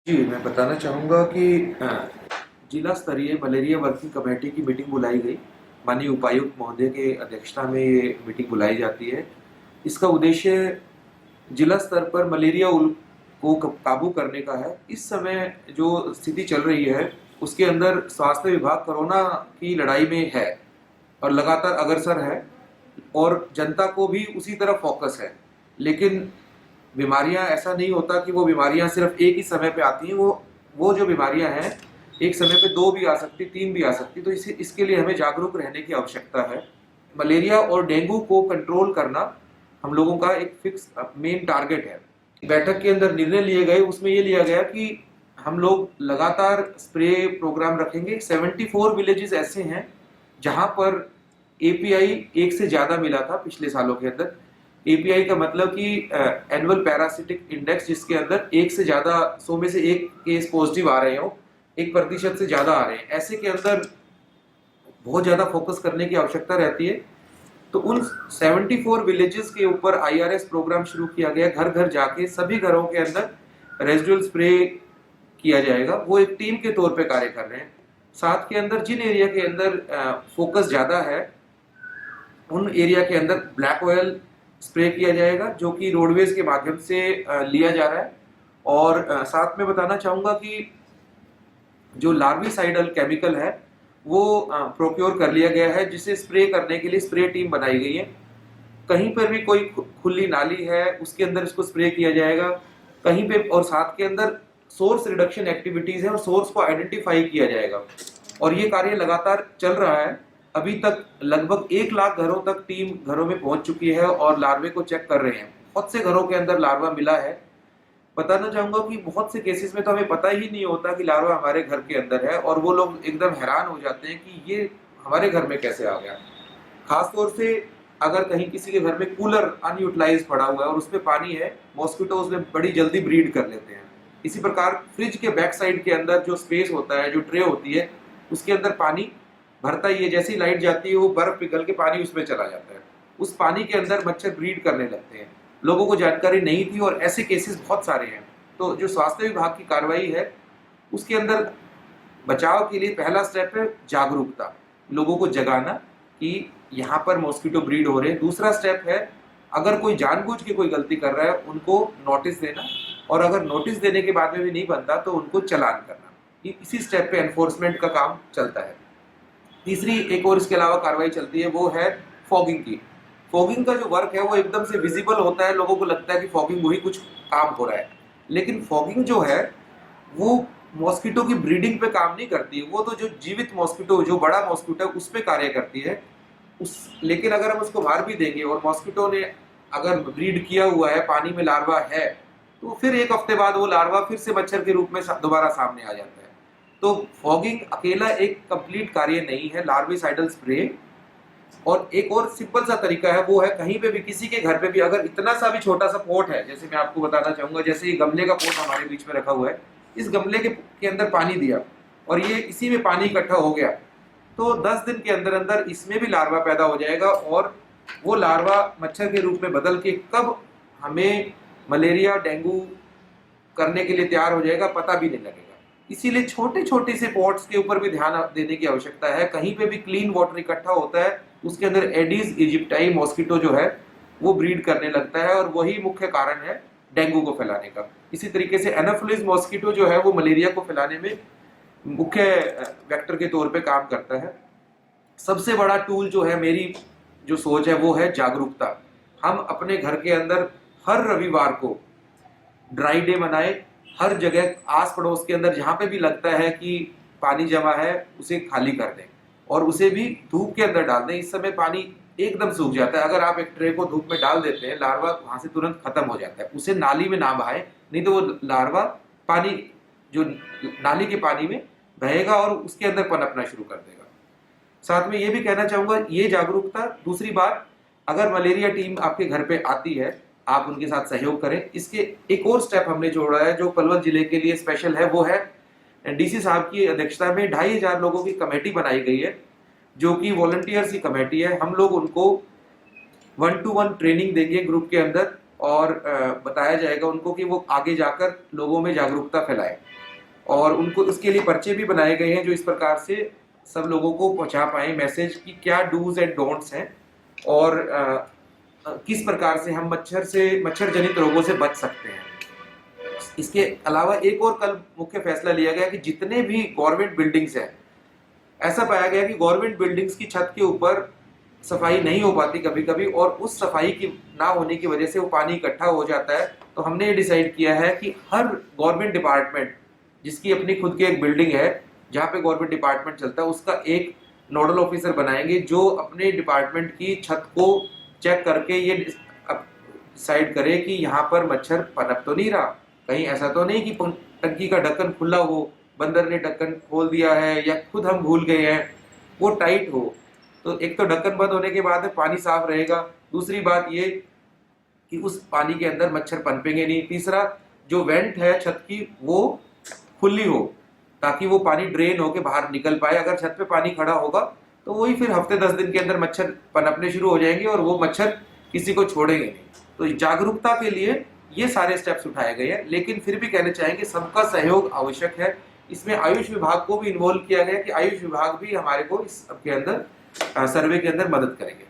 जी, मैं बताना चाहूँगा कि जिला स्तरीय मलेरिया वर्किंग कमेटी की मीटिंग बुलाई गई। माननीय उपायुक्त महोदय के अध्यक्षता में ये मीटिंग बुलाई जाती है। इसका उद्देश्य जिला स्तर पर मलेरिया को काबू करने का है। इस समय जो स्थिति चल रही है, उसके अंदर स्वास्थ्य विभाग कोरोना की लड़ाई में है और लगातार अग्रसर है और जनता को भी उसी तरफ फोकस है। लेकिन बीमारियां, ऐसा नहीं होता कि वो बीमारियां सिर्फ एक ही समय पे आती हैं। वो जो बीमारियां हैं, एक समय पे दो भी आ सकती, तीन भी आ सकती। तो इसके लिए हमें जागरूक रहने की आवश्यकता है। मलेरिया और डेंगू को कंट्रोल करना हम लोगों का एक फिक्स मेन टारगेट है। बैठक के अंदर निर्णय लिए गए, उसमें ये लिया गया कि हम लोग लगातार स्प्रे प्रोग्राम रखेंगे। 74 विलेजेस ऐसे हैं जहां पर एपीआई एक से ज्यादा मिला था पिछले सालों के अंदर। एपीआई का मतलब कि एनुअल पैरासिटिक इंडेक्स, जिसके अंदर एक से ज्यादा, 100 में से एक केस पॉजिटिव आ रहे हो, 1% से ज्यादा आ रहे हैं। ऐसे के अंदर बहुत ज्यादा फोकस करने की आवश्यकता रहती है। तो उन 74 विलेजेस के ऊपर आईआरएस प्रोग्राम शुरू किया गया। घर घर जाके सभी घरों के अंदर रेजिडुअल स्प्रे किया जाएगा। वो एक टीम के तौर पे कार्य कर रहे हैं। साथ के अंदर जिन एरिया के अंदर फोकस ज्यादा है, उन एरिया के अंदर ब्लैक ऑयल स्प्रे किया जाएगा, जो कि रोडवेज के माध्यम से लिया जा रहा है। और साथ में बताना चाहूंगा कि जो लार्विसाइडल केमिकल है वो प्रोक्योर कर लिया गया है, जिसे स्प्रे करने के लिए स्प्रे टीम बनाई गई है। कहीं पर भी कोई खुली नाली है, उसके अंदर इसको स्प्रे किया जाएगा कहीं पे। और साथ के अंदर सोर्स रिडक्शन एक्टिविटीज है और सोर्स को आइडेंटिफाई किया जाएगा। और ये कार्य लगातार चल रहा है। अभी तक लगभग 1 लाख घरों तक टीम घरों में पहुंच चुकी है और लार्वे को चेक कर रहे हैं। बहुत से घरों के अंदर लार्वा मिला है। बताना चाहूंगा कि बहुत से केसेस में तो हमें पता ही नहीं होता कि लार्वा हमारे घर के अंदर है, और वो लोग एकदम हैरान हो जाते हैं कि ये हमारे घर में कैसे आ गया। खासतौर से अगर कहीं किसी के घर में कूलर अनयूटिलाइज पड़ा हुआ है और उसमें पानी है, मॉस्किटो उसमें बड़ी जल्दी ब्रीड कर लेते हैं। इसी प्रकार फ्रिज के बैक साइड के अंदर जो स्पेस होता है, जो ट्रे होती है, उसके अंदर पानी भरता ही है। जैसी लाइट जाती है, वो बर्फ पिघल के पानी उसमें चला जाता है। उस पानी के अंदर मच्छर ब्रीड करने लगते हैं। लोगों को जानकारी नहीं थी और ऐसे केसेस बहुत सारे हैं। तो जो स्वास्थ्य विभाग की कार्रवाई है, उसके अंदर बचाव के लिए पहला स्टेप है जागरूकता, लोगों को जगाना कि यहाँ पर मॉस्किटो ब्रीड हो रहे हैं। दूसरा स्टेप है, अगर कोई जानबूझ के कोई गलती कर रहा है, उनको नोटिस देना, और अगर नोटिस देने के बाद में भी नहीं बनता तो उनको चालान करना। इसी स्टेप पे एनफोर्समेंट का काम चलता है। तीसरी एक और इसके अलावा कार्रवाई चलती है, वो है फॉगिंग की। फॉगिंग का जो वर्क है वो एकदम से विजिबल होता है, लोगों को लगता है कि फॉगिंग वही कुछ काम हो रहा है। लेकिन फॉगिंग जो है वो मॉस्किटो की ब्रीडिंग पे काम नहीं करती है। वो तो जो जीवित मॉस्किटो, जो बड़ा मॉस्किटो है, उस पे कार्य करती है। लेकिन अगर हम उसको मार भी देंगे और मॉस्किटो ने अगर ब्रीड किया हुआ है, पानी में लार्वा है, तो फिर एक हफ्ते बाद वो लार्वा फिर से मच्छर के रूप में दोबारा सामने आ जाता है। तो फॉगिंग अकेला एक कंप्लीट कार्य नहीं है। लार्विसाइडल स्प्रे और एक और सिंपल सा तरीका है, वो है कहीं पे भी, किसी के घर पे भी अगर इतना सा भी छोटा सा पॉट है, जैसे मैं आपको बताना चाहूंगा, जैसे ये गमले का पॉट हमारे बीच में रखा हुआ है, इस गमले के अंदर पानी दिया और ये इसी में पानी इकट्ठा हो गया, तो 10 दिन के अंदर अंदर इसमें भी लार्वा पैदा हो जाएगा। और वो लार्वा मच्छर के रूप में बदल के कब हमें मलेरिया, डेंगू करने के लिए तैयार हो जाएगा, पता भी नहीं लगेगा। इसीलिए छोटे छोटे से पॉट्स के ऊपर भी ध्यान देने की आवश्यकता है। कहीं पे भी क्लीन वाटर इकट्ठा होता है, उसके अंदर एडीज इजिप्टाई मॉस्किटो जो है वो ब्रीड करने लगता है, और वही मुख्य कारण है डेंगू को फैलाने का। इसी तरीके से एनाफिलिस मॉस्किटो जो है वो मलेरिया को फैलाने में मुख्य वेक्टर के तौर पे काम करता है। सबसे बड़ा टूल जो है, मेरी जो सोच है, वो है जागरूकता। हम अपने घर के अंदर हर रविवार को ड्राई डे मनाए। हर जगह आस पड़ोस के अंदर जहां पे भी लगता है कि पानी जमा है, उसे खाली कर दें और उसे भी धूप के अंदर डाल दें। इस समय पानी एकदम सूख जाता है। अगर आप एक ट्रे को धूप में डाल देते हैं, लार्वा वहां से तुरंत खत्म हो जाता है। उसे नाली में ना बहाए, नहीं तो वो लार्वा पानी, जो नाली के पानी में बहेगा और उसके अंदर पनपना शुरू कर देगा। साथ में ये भी कहना चाहूंगा, ये जागरूकता। दूसरी बात, अगर मलेरिया टीम आपके घर पे आती है, आप उनके साथ सहयोग करें। इसके एक और स्टेप हमने जोड़ा है जो पलवल जिले के लिए स्पेशल है, वो है डीसी साहब की अध्यक्षता में 2500 लोगों की कमेटी बनाई गई है, जो कि वॉलंटियर्स की कमेटी है। हम लोग उनको 1-to-1 ट्रेनिंग देंगे ग्रुप के अंदर, और बताया जाएगा उनको कि वो आगे जाकर लोगों में जागरूकता फैलाए। और उनको उसके लिए पर्चे भी बनाए गए हैं जो इस प्रकार से सब लोगों को पहुंचा पाए मैसेज कि क्या डूज एंड डोंट्स हैं और किस प्रकार से हम मच्छर जनित रोगों से बच सकते हैं। इसके अलावा एक और कल मुख्य फैसला लिया गया कि जितने भी गवर्नमेंट बिल्डिंग्स हैं, ऐसा पाया गया कि गवर्नमेंट बिल्डिंग्स की छत के ऊपर सफाई नहीं हो पाती कभी कभी, और उस सफाई की ना होने की वजह से वो पानी इकट्ठा हो जाता है। तो हमने ये डिसाइड किया है कि हर गवर्नमेंट डिपार्टमेंट जिसकी अपनी खुद की एक बिल्डिंग है जहाँ पे गवर्नमेंट डिपार्टमेंट चलता है, उसका एक नोडल ऑफिसर बनाएंगे जो अपने डिपार्टमेंट की छत को चेक करके ये डिसाइड करे कि यहाँ पर मच्छर पनप तो नहीं रहा, कहीं ऐसा तो नहीं कि टंकी का ढक्कन खुला हो, बंदर ने ढक्कन खोल दिया है या खुद हम भूल गए हैं, वो टाइट हो। तो एक तो ढक्कन बंद होने के बाद पानी साफ रहेगा, दूसरी बात ये कि उस पानी के अंदर मच्छर पनपेंगे नहीं, तीसरा जो वेंट है छत की वो खुली हो ताकि वो पानी ड्रेन होके बाहर निकल पाए। अगर छत पे पानी खड़ा होगा तो वही फिर हफ्ते 10 दिन के अंदर मच्छर पनपने शुरू हो जाएंगे और वो मच्छर किसी को छोड़ेंगे नहीं। तो जागरूकता के लिए ये सारे स्टेप्स उठाए गए हैं, लेकिन फिर भी कहना चाहेंगे सबका सहयोग आवश्यक है। इसमें आयुष विभाग को भी इन्वॉल्व किया गया कि आयुष विभाग भी हमारे को इस के अंदर सर्वे के अंदर मदद करेंगे।